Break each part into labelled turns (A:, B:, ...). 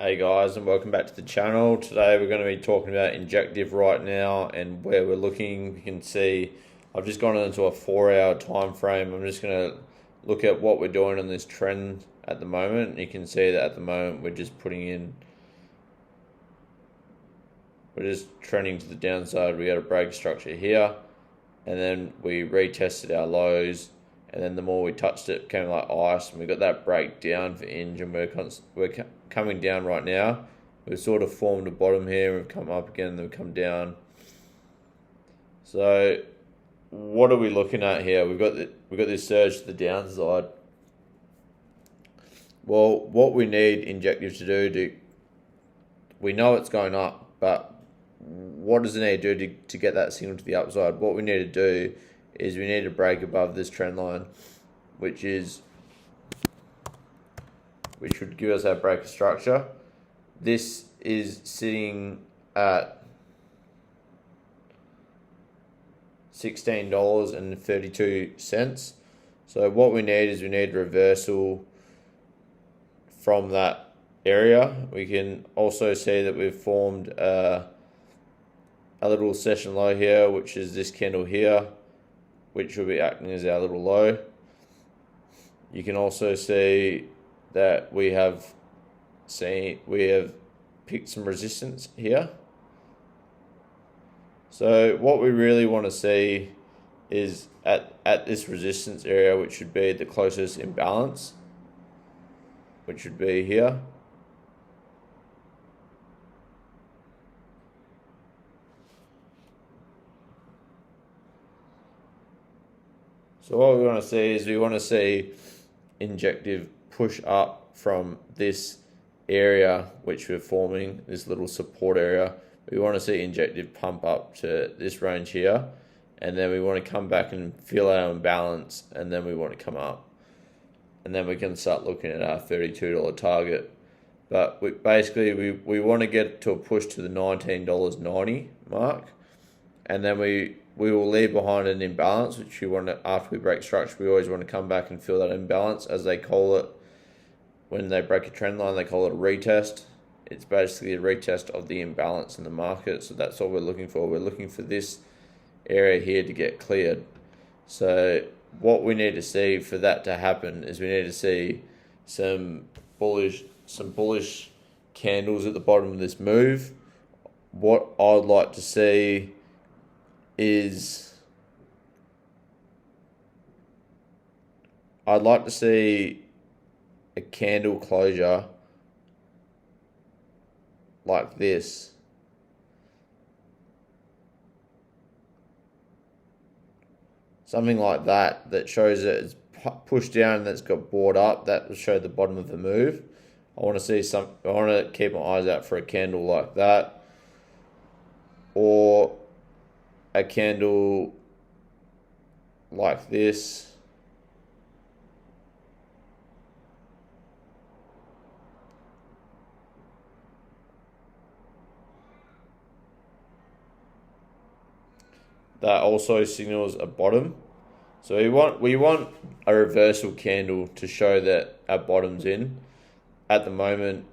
A: Hey guys, and welcome back to the channel. Today we're going to be talking about Injective right now and where we're looking. You can see I've just gone into a 4-hour time frame. I'm just going to look at what we're doing on this trend at the moment. You can see that at the moment we're just trending to the downside. We got a break structure here, and then we retested our lows, and then the more we touched it, it became like ice, and we got that breakdown for Inj, and we're coming down right now. We've sort of formed a bottom here, we've come up again, then we've come down. So what are we looking at here? We've got this surge to the downside. Well, what we need Injective to do, we know it's going up, but what does it need to do to get that signal to the upside? What we need to do is we need to break above this trend line, which would give us our breaker structure. This is sitting at $16.32. So what we need is we need a reversal from that area. We can also see that we've formed a little session low here, which is this candle here, which will be acting as our little low. You can also see that we have picked some resistance here. So what we really want to see is at this resistance area, which should be the closest imbalance, which should be here. So what we want to see is we want to see Injective push up from this area which we're forming, this little support area. We want to see Injective pump up to this range here, and then we want to come back and feel our imbalance, and then we want to come up, and then we can start looking at our $32 target. But we want to get to a push to the $19.90 mark, and then we will leave behind an imbalance, which we want to, after we break structure, we always want to come back and fill that imbalance, as they call it. When they break a trend line, they call it a retest. It's basically a retest of the imbalance in the market. So that's what we're looking for. We're looking for this area here to get cleared. So what we need to see for that to happen is we need to see some bullish candles at the bottom of this move. What I'd like to see is I'd like to see a candle closure like this. Something like that shows that it's pushed down and that's got bought up. That will show the bottom of the move. I want to keep my eyes out for a candle like that, or a candle like this. That also signals a bottom. So we want a reversal candle to show that our bottom's in. At the moment,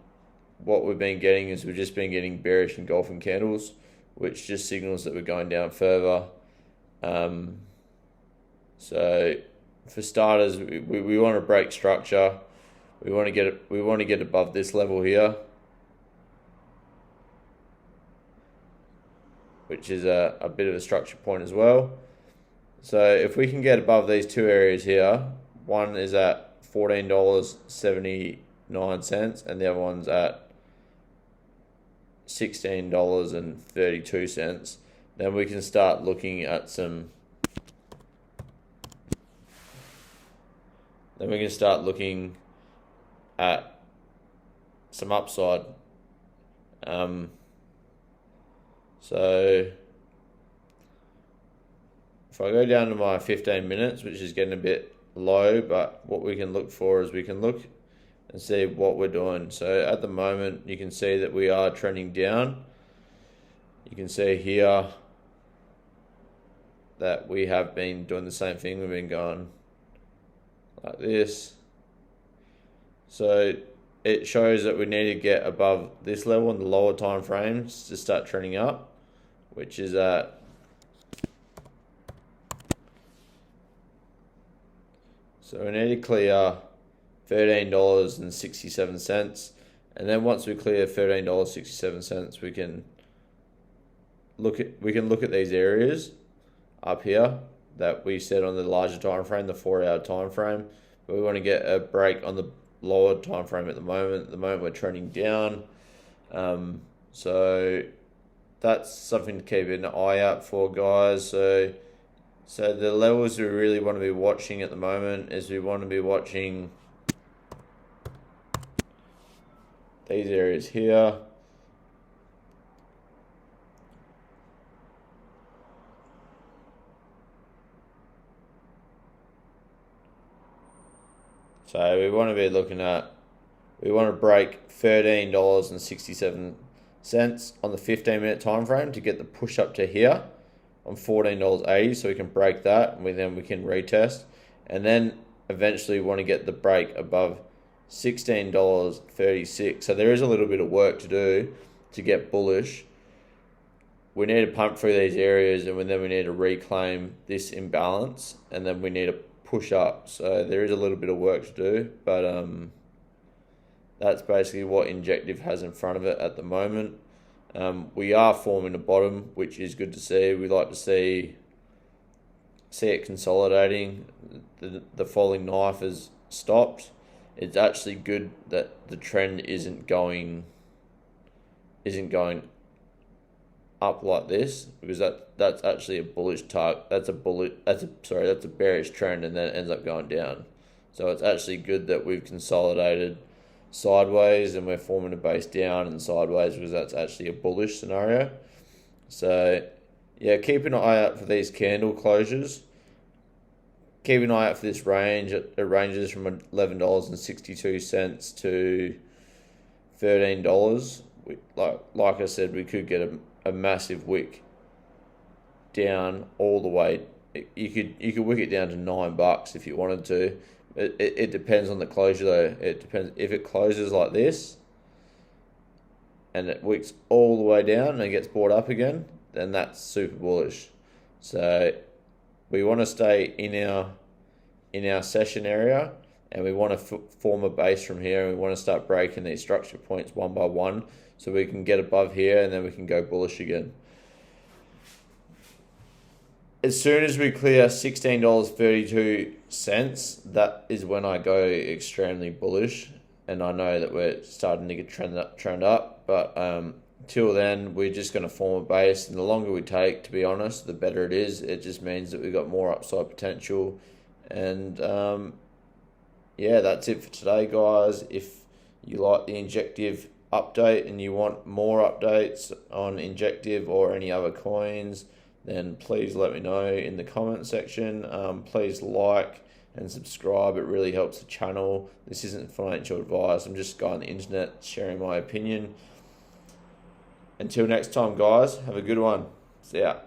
A: what we've been getting is we've just been getting bearish engulfing candles, which just signals that we're going down further. So for starters, we want to break structure. We want to get above this level here, which is a bit of a structure point as well. So if we can get above these two areas here, one is at $14.79 and the other one's at $16.32, then we can start looking at some upside. So if I go down to my 15 minutes, which is getting a bit low, but what we can look for is we can look and see what we're doing. So at the moment, you can see that we are trending down. You can see here that we have been doing the same thing. We've been going like this. So it shows that we need to get above this level in the lower time frames to start trending up, which is at so we need to clear $13.67, and then once we clear $13.67, we can look at these areas up here that we set on the larger time frame, the 4-hour time frame. But we want to get a break on the lower time frame at the moment. At the moment we're trending down, so that's something to keep an eye out for, guys. So the levels we really want to be watching at the moment is we want to be watching these areas here. So we want to be looking at, we want to break $13.67 on the 15-minute time frame to get the push up to here on $14.80, so we can break that, and then we can retest, and then eventually we want to get the break above $16.36. So there is a little bit of work to do to get bullish. We need to pump through these areas, and then we need to reclaim this imbalance, and then we need to push up. So there is a little bit of work to do, but that's basically what Injective has in front of it at the moment. We are forming a bottom, which is good to see. We like to see it consolidating. The falling knife has stopped. It's actually good that the trend isn't going up like this, because that's actually a bullish target. That's a bearish trend, and then it ends up going down. So it's actually good that we've consolidated sideways and we're forming a base down and sideways, because that's actually a bullish scenario. So yeah, keep an eye out for these candle closures. Keep an eye out for this range. It ranges from $11.62 to $13. Like I said, we could get a massive wick down all the way. You could wick it down to $9 if you wanted to. It depends on the closure though. It depends. If it closes like this and it wicks all the way down and gets bought up again, then that's super bullish. So we want to stay in our session area, and we want to form a base from here, and we want to start breaking these structure points one by one, so we can get above here, and then we can go bullish again. As soon as we clear $16.32, that is when I go extremely bullish, and I know that we're starting to get trend up. But till then, we're just going to form a base, and the longer we take, to be honest, the better it is. It just means that we've got more upside potential. And yeah, that's it for today, guys. If you like the Injective update and you want more updates on Injective or any other coins, then please let me know in the comment section. Please like and subscribe. It really helps the channel. This isn't financial advice. I'm just a guy on the internet sharing my opinion. Until next time, guys, have a good one. See ya.